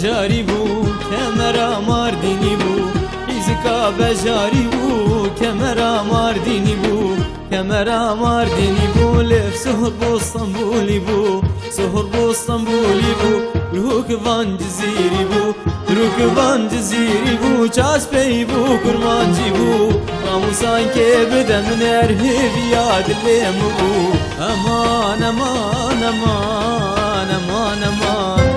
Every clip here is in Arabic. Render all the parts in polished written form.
بجاری بو کمرا ماردینی بو خیزکا بجاری بو کمرا ماردینی بو کمرا ماردینی بو لف سهر بو اسطنبولی بو سهر بو اسطنبولی بو روک وان جزیری بو روک وان جزیری بو چاس پی بو کرمانجی بو ناموسان که بدم نرهی بیاد لیم بو امان امان امان امان امان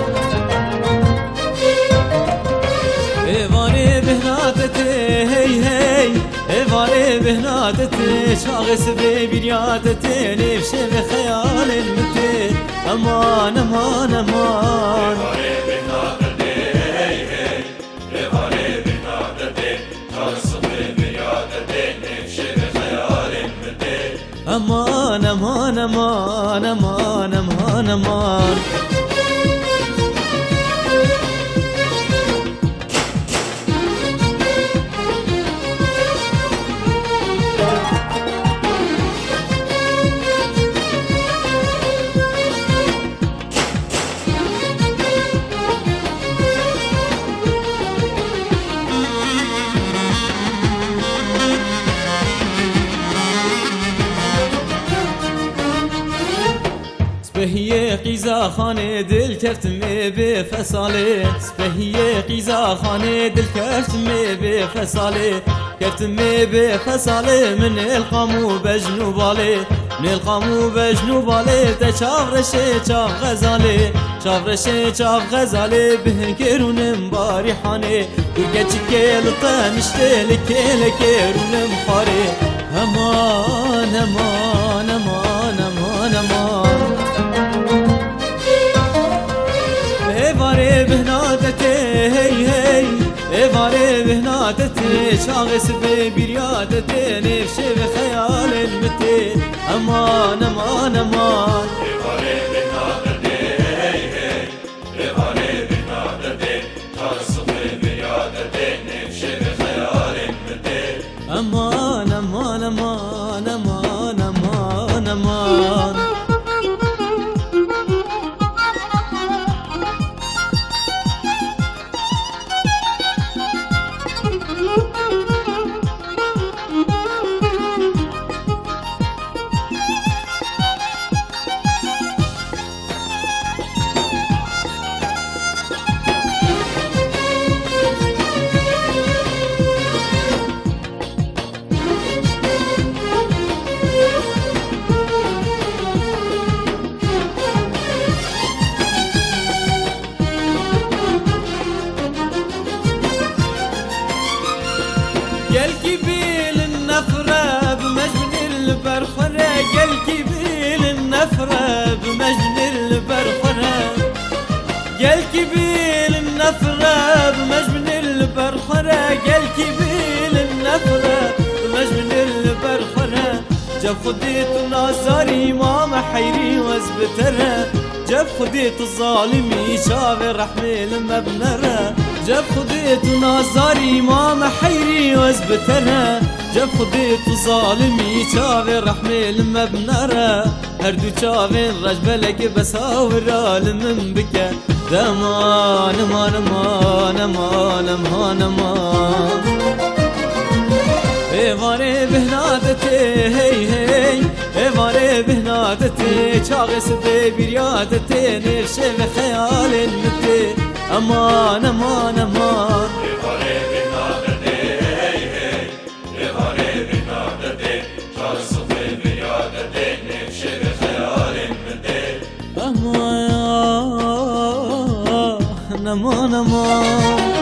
ایوانه بهنادته هی هی ایوانه بهنادته شاغس به بیریادته نفشه به خیال مته امان امان امان ایوانه بهنادته هی هی ایوانه بهنادته شاغس به بیریادته نفشه به خیال مته امان امان امان امان امان امان سپهیه قیزا خانه دل کفتمه به فساله سپهیه قیزا خانه دل کفتمه به فساله کفتمه به فساله من القامو بجنوباله من القامو بجنوباله تشافرشه چاف غزاله شافرشه چاف غزاله بهنکرونم بارحانه گرگچکل طنشته لکلکرونم خاره امان امان امان امان امان ایواره بهنادته هی هی ایواره بهنادته شاغس به بیریادته نفشه به خیال مته امان امان امان ایوانه بهنادته هی هی ایوانه بهنادته شاغس به بیریادته نفشه به خیال مته امان امان امان امان امان امان قال كبيل النفرة بمجن البرخرة قال كبيل النفرة بمجن البرخرة قال كبيل النفرة بمجن البرخرة قال كبيل النفرة بمجن البرخرة جاب خديت نازاري ماما حيري وزبترة جاب خديت الظالمي شاف رحمي لما بنرى جاب خديت نازاري ماما حيري وزبترة جاب خديت الظالمي شاف رحمي لما بنرى هردو شافين رجبلك بساورا لمن بكى دمان امان امان امان امان امان ایواره بهنادته هی هی ایواره بهنادته چاغس به بیریادته نفشه به خیال مته امان امان امان ایوانه بهنادته هی هی ایوانه بهنادته شاغس به بیریادته نفشه به خیال مته امان امان امان